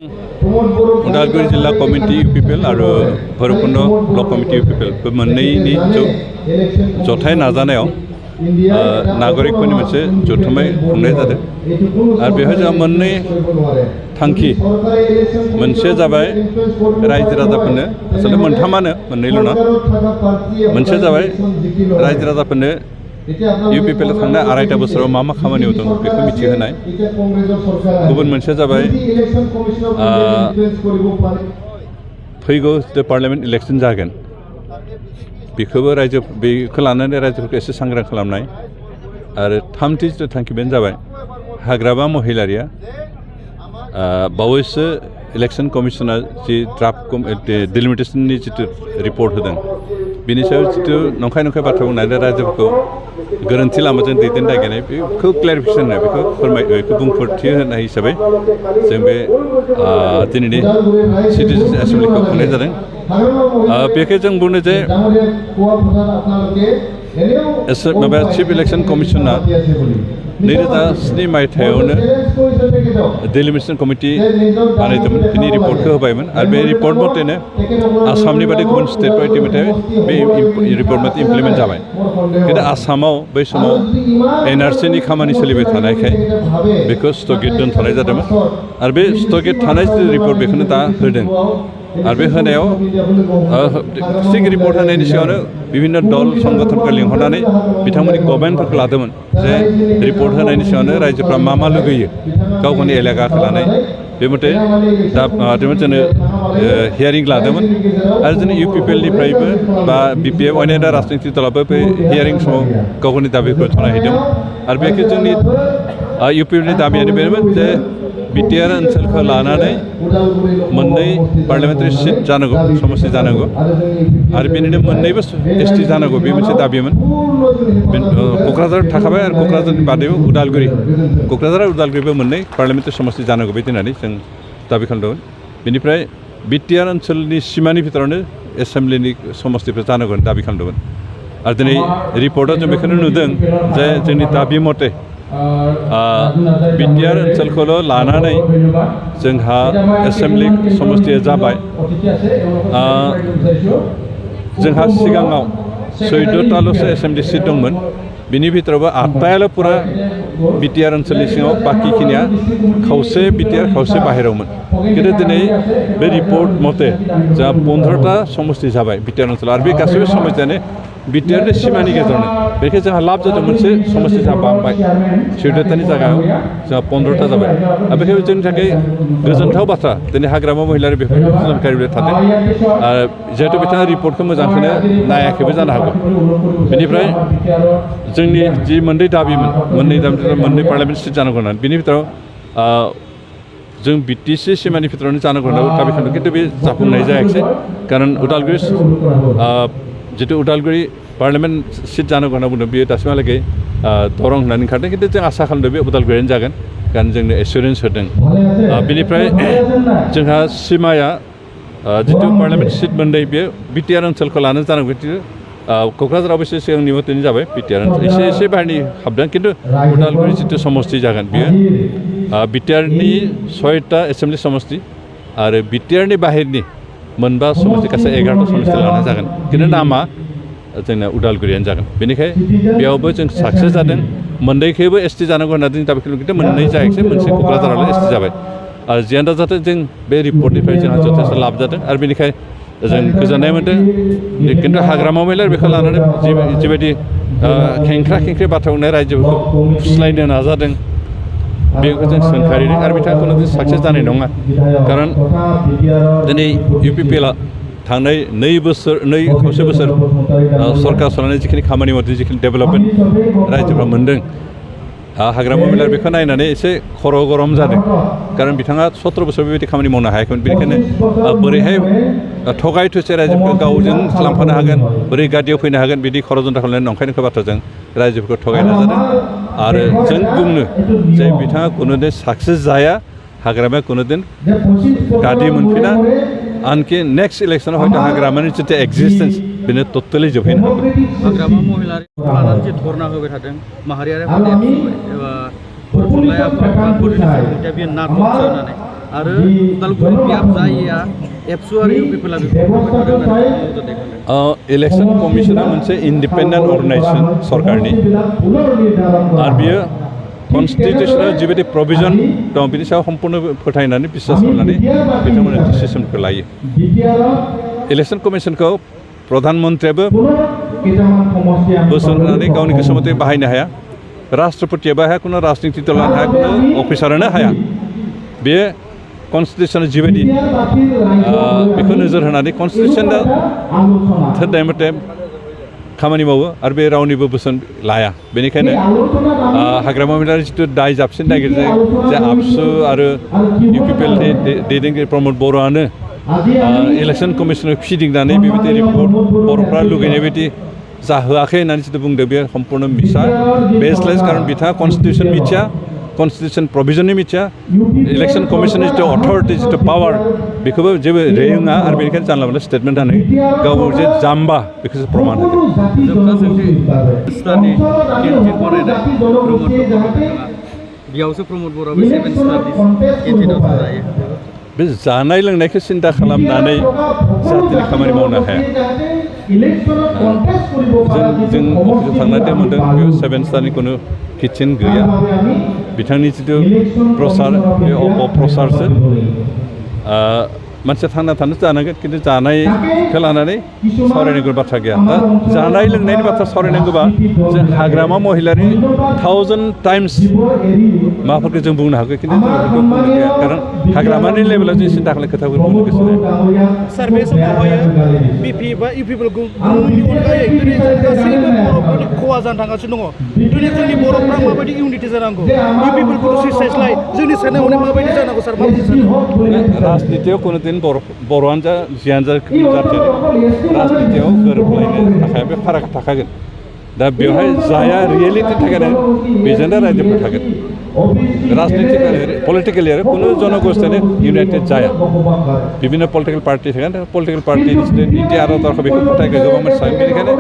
उदालगुरि जिल्ला committee UPPL आरो भैरबकुंड block committee UPPL बे मोननैनि जथाय नाजानायाव नागरिकफोरनि मोनसे जथुम्माय खुंनाय जादों आरो बेवहाय जोंहा मोननै थांखि मोनसे जाबाय रायजो राजाफोरनो आसलते मोनथामानो मोननैल' नङा मोनसे जाबाय रायजो राजाफोरनो इउपिपिएल थांनाय आरायता बोसोराव मा मा खामानि मावदों बेखौ मिथिहोनाय गुबुन मोनसे जाबाय फैगौ पार्लियामेन्ट इलेक्शन जागोन बेखौबो बेखौ लानानै रायजोफोरखौ एसे सांग्रां खालामनाय आरो थामथि जिथु थांखि बेनो जाबाय हाग्रामा महिलारिया बावैसो इलेक्शन कमिशना जि ड्राफ्ट डिलिमिटेशननि जिथु रिपर्ट होदों बिनि सायाव जिथु नंखाय बाथ्रा बुंनानै रायजोफोरखौ गोरोन्थि लामाजों दैदेन नागिरनाय बेखौ क्लेरिफिकेसन होनाय बेखौ बुंफोरथि होनाय हिसाबै जों बे दिनैनि सिटिजेन्स एसेम्बलिखौ खुंनाय जादों बेखौ जों बुङो जे माबा चिफ इलेक्शन कमिशना 2007 मायथाइयावनो डिलिमिटेशन कमिटि बानायदोंमोन बिनि रिपर्टखौ होबायमोन आरो बे रिपर्ट मथेनो आसामनि बादि गुबुन स्टेटफोर इटिमेटे बे रिपर्ट मथे इमप्लिमेन्ट जाबाय खिन्थु आसामाव बै समाव एनआरसिनि खामानि सोलिबाय थानायखाय बेखौ स्थगित दोनथ'नाय जादोंमोन आरो बे स्थगित थानाय रिपर्ट बेखौनो दा होदों आरो बे होनायाव थिग रिपर्ट होनायनि सिगाङावनो बिभिन्न दल संगठनखौ लिंहरनानै बिथांमोननि गभर्नमेन्टफोरखौ लादोंमोन जे रिपर्ट होनायनि सिगाङावनो रायजोफ्रा मा मा लुगैयो गाव गावनि एलेकाखौ लानाय बे मथे दा माबादोंमोन जोंनो हियारिं लादोंमन आरो जोंनि इउपिपिएलनिफ्रायबो बा बिपिएफ अन्यान्य राजनितिक दलाबो बे हियारिं समाव गाव गावनि दाबिखौ जनायहैदोंमोन आरो बेखौ जोंनि इउपिपिएलनि दाबियानो बेनोमोन जे बिटिआर ओनसोलखौ लानानै मोननै पार्लियामेन्टारि सिट जानांगौ समस्ति जानांगौ आरो बेनिनो मोननैबो एसटि जानांगौ बे मोनसे दाबिमोन क'क्राझार थाखाबाय आरो क'क्राझारनि बादैबो क'क्राझार आरो उदालगुरिबो मोननै पार्लियामेन्टारि समस्ति जानांगौ बे होननानै जों दाबि खालामदोंमोन बेनिफ्राय बिटिआर ओनसोलनि सिमानि भितरावनो एसेम्ब्लिनि समस्तिफोर जानांगौ होननानै दाबि खालामदोंमोन आरो दिनै रिपर्टआव जों बेखौनो नुदों जे जोंनि दाबि मथे बिटिआर ओनसोलखौल' लानानै जोंहा एसेम्ब्लि समस्तिया जाबाय जोंहा सिगाङाव 14ताल'सो एसेम्ब्लि सिट दंमोन बिनि भितरावबो 8तायाल' पुरा बिटिआर ओनसोलनि सिङाव बाखिखिनिया खावसे बिटिआर खावसे बाहेरावमोन खिन्थु दिनै बे रिपर्ट मथे जोंहा 15ता समस्ति जाबाय बिटिआर ओनसोलाव आरो बे गासैबो समस्तियानो बिटिआरनि सिमानि गेजेरावनो बेखौ जोंहा लाब जादों मोनसे समस्ति जोंहा बांबाय 14तानि जायगायाव जोंहा 15ता जाबाय आरो बेखौ जोंनि थाखाय गोजोनथाव बाथ्रा दिनै हाग्रामा महिलारि बेफोरखौ जानकारी थादों आरो जिहेतु बिथाङा रिपर्टखौ मोजांखौनो नायाखैबो जानो हागौ बेनिफ्राय जोंनि जि मोननै दाबिमोन मोननै पार्लियामेन्ट सिट जानांगौ होननानै बिनि भितराव जों बिटिसि सिमानि भितरावनो जानांगौ होननानै दाबि खालामदों खिन्थु बे जाफुंनाय जायाखिसै कारण जितु उदालगुरि पार्लियामेन्ट सिट जानांगौ होनना बुंदों बेयो दासिमहालागै दरं होननानै ओंखारदों खिन्थु जों आसा खालामदों बे उदालगुरियानो जागोन कारण जोंनो एसुरेन्स होदों बेनिफ्राय जोंहा सिमाया जितु पार्लियामेन्ट सिट मोननै बेयो बिटिआर ओनसोलखौ लानो जानांगौ खिन्थु क'क्राझारावबो एसे सिगांनि मथेनो जाबाय बिटिआर ओनसोल एसे बाहेरनि हाबदों खिन्थु उदालगुरि जितु समस्ति जागोन बेयो बिटिआरनि 6ता एसेम्ब्लि समस्ति आरो बिटिआरनि बाहेरनि मोनबा समस्ति गासै 11ता समस्ति लानाय जागोन खिन्थु नामा जोंना उदालगुरियानो जागोन बेनिखायनो बेयावबो जों साक्सेस जादों मोननैखौबो एसटि जानांगौ होनना जों दाबि खालामदों खिन्थु मोननै जायाखिसै मोनसे क'क्राझारावल' एसटि जाबाय आरो जियानो जाथों जों बे रिपर्टनिफ्राय जोंहा जथेस्थ' लाब जादों आरो बेनिखायनो जों गोजोननाय मोन्दों खिन्थु हाग्रामा महिलारि बेखौ लानानै जिबायदि खेंख्रा बाथ्रा बुंनाय रायजोफोरखौ फुस्लायनो नाजादों बेखौ जों सोंखारिदों आरो बिथांखौनो जों साक्सेस जानाय नङा कारण दिनै इउपिपिएलआ थांनाय 2 खावसे बोसोर सरकार सालायनाय जिखिनि खामानि मावदों जिखिनि डेभेलपमेन्ट रायजोफ्रा मोन्दों हाग्रामा महिलारि बेखौ नायनानै एसे खर' गरम जादों कारण बिथाङा 17 बोसोर बेबायदि खामानि मावनो हायाखैमोन बेनिखायनो बोरैहाय थगाय थुसे रायजोफोरखौ गावजों खालामफानो हागोन बोरै गादियाव फैनो हागोन बिदि खर' जन्था खालामनानै नंखाय बाथ्राजों रायजोफोरखौ थगायनाय जादों आरो जों बुंनो जे बिथाङा खुनुदिन साक्सेस जाया हाग्रामाया खुनुदिन गादि मोनफिना आनखि नेक्स्ट इलेक्शनाव हयथ' हाग्रामानि जितु एक्जिस्टेन्स बेनो टटेलि जोबहैनो हागौ हाग्रामा महिलारिखौ लानानै जे धरना होबाय थादों माहारियारि थुनलाइ आफादफोरनि सोमोन्दै बे नाटक जानानै आरो उदालगुरि बियाब जायैया एबसु आरो इउपिपिएलआ इलेक्शन कमिशना मोनसे इन्डिपेन्डेन्ट अर्गेनाइजेसन सरकारनि आरो बियो कन्स्टिटिउसनाव जिबायदि प्रभिजन दं बिनि सायाव सम्पूर्ण फोथायनानै बिश्वास खालामनानै बिथांमोना डिसिसनखौ लायो इलेक्शन कमिशनखौ प्रधानमन्त्रियाबो बोसोन होनानै गावनि गोसो मथे बाहायनो हाया राष्ट्रपतियाबो हाया कुनु राजनिति दल हाया कुनु अफिसारानो हाया बे कन्स्टिटिउसना जिबायदि बेखौ नोजोर होनानै कन्स्टिटिउसना थोननाय मथे खामानि मावो आरो बे रावनिबो बोसोन लाया बेनिखायनो हाग्रामा महिलारि जिथु दाय जाबसिन नागिरनाय जे आबसु आरो इउपिपिएलनि दैदेनगिरि प्रमद बर'आनो इलेक्शन कमिशनाव फिदिंनानै बेबायदि रिपर्ट बर'फ्रा लुगैनाय बायदि जाहोआखै होननानै जिथु बुंदों बे सम्पूर्ण मिसा बेसलेस कारण बिथाङा कन्स्टिटिउसन मिथिया कन्स्टिटिउसन प्रभिजननि मिथिया इलेक्शन कमिशननि जिथु अथरिटि जिथु पावार बेखौबो जेबो रोङा आरो बेनिखायनो जानला मोनला स्टेटमेन्ट होनानै गाव जे जाम्बा बेखौसो प्रमान होदों बेयावसो प्रमद बर'आबो 7 स्टारनि केन्टिनाव जायो बे जानाय लोंनायखौ सिन्था खालामनानै जातिनि खामानि मावनो हाया जों अफिसाव थांनानै मोन्दों बेयाव 7 स्टारनि खुनु किटचेन गैया बिथांनि जिथु प्रसार बे अपप्रसारसो मानसिया थांना थानो जानांगोन खिन्थु जानायखौ लानानै सावरायनांगौ बाथ्रा गैया दा जानाय लोंनायनि बाथ्रा सावरायनांगौबा जों हाग्रामा महिलारि 1000 टाइम्स माबाफोरखौ जों बुंनो हागौ खिन्थु जों बेफोरखौ बुंनो गैया खारन हाग्रामानि लेभेलाव जों सिन्था खालामनाय खोथाखौ बुंनो गोसो जाया सार बे समावहाय बिपि बा इउपिपिएलखौ गुबुननि अनगायै दिनै गासैबो बर'फोरनि खहा जानो थांगासिनो दङ दिनै जोंनि बर'फ्रा माबायदि इउनिटि जानांगौ इउपिपिएलखौ सुइसाइडलाय जोंनि साननाय हनाय माबायदि जानांगौ सार माबायदि सानो राजनितियाव कुनुदिन बर'आनो जा जियानो जा जातियानो राजनितियाव गोरोबलायनो थाखाय बे फाराग थाखागोन दा बेवहाय जाया रियेलिटि थागोन बेजोंनो रायजोफोर थागोन राजनितिक पलिटिकेलि आरो कुनु जनगोष्ठीयानो इउनाइटेड जाया बिभिन्न पलिटिकेल पार्टी थागोन पलिटिकेल पार्टीनि नीति आरो दरखौ बेखौ फोथायगोन गोबां मानसि थागोन बेनिखायनो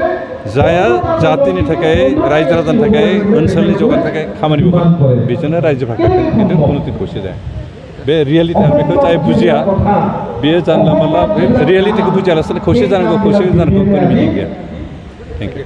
जाया जातिनि थाखाय रायजो राजानि थाखाय ओनसोलनि जौगानो थाखाय खामानि मावगोन बेजोंनो रायजोफ्रा थागोन खिन्थु कुनुदिन खौसे जाया बे रियेलिटि बेखौ जाय बुजिया बेयो जानला मोनला बे रियेलिटिखौ बुजियालासेनो खौसे जानांगौ कुनु मिनिं गैया थेंक इउ